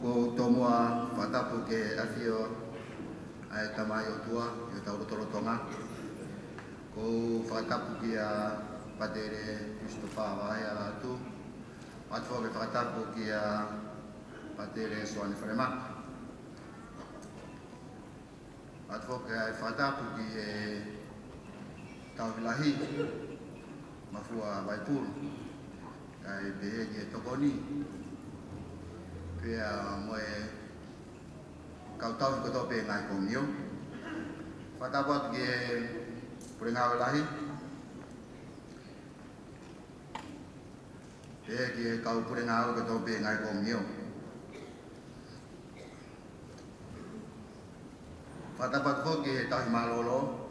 ko tomua whatapu ke awhio ai tamai o tua, i o tau rotorotonga. Ko whatapu ki a Patere Christopher Wahai ala atu. Atu ke whatapu ki a Patere Soane Wharemak. Atu ke whatapu ki e Tauhilahi, Mafua Waipuru, kai behe ki e Tokoni. Pea moe kautau ko tope ngai komio. Whatapu ki e Purengawe Lahi. Behe ki e kau Purengawe ko tope ngai komio. Whatapu ki e Tahi Malolo,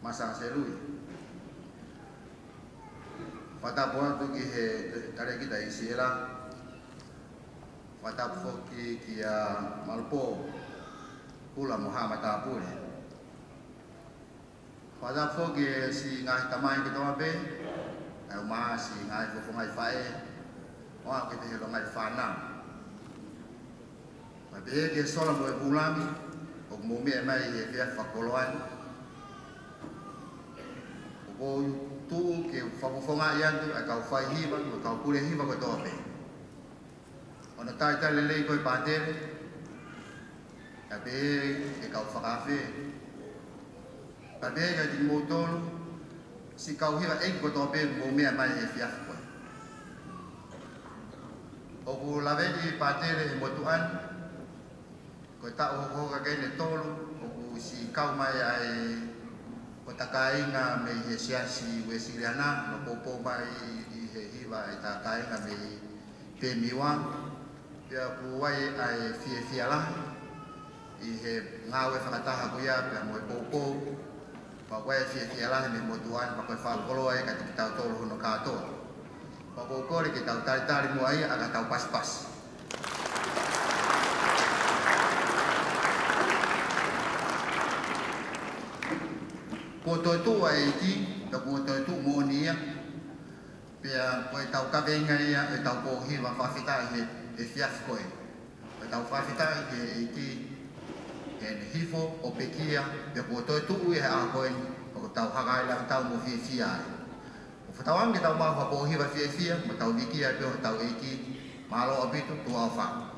Masang Selui. Whatapu atu ki he tare kita isi ela. Whatapu ki a Malpo, Pula Muhammad Apure. Whatapu ki si ngai tamai ki toa pe, ai uma si ngai fofo ngai whae, oa ki te helo ngai whanau. Ma behe ki sola mo e pulami, o mumi e mai e fia whakoloan. O tu ke whakofonga i antu, a kau whai hiwa, o kau pure hiwa ko toa pe. Ona tai tai lelei koe Patere, ka behe e kau whakawhi. Ka behe ka ti motolu, si kau hiwa eki ko toa pe, mumi e mai e fia koe. O ku laweki Patere e motuan, ko ta o hoka kene tolu, o ku si kau mai ai o takainga me he siasi we siriana no popo mai I he hiwa e takainga me pe miwa pia puai ai fie la I he ngawe whakataha kuia pia moe popo pa wai fie la me motuan pa koe whakolo ai ka tiki tau tolu hono katoa pa kokore ki tau tari mo ai aga tau pas. Ko toi tu ai ki, ta ko toi tu mo nia. Pia ko tau ka venga ia e tau ko hiwa whawhita e fiaf koe. Ko tau whawhita e ki e hifo o pekia, pia ko toi tu e a koe, ko tau hagai la tau mo fia ai. O whatawang ke tau mahu po hiwa fia, mo tau vikia pia tau e ki, malo abitu tu au wha.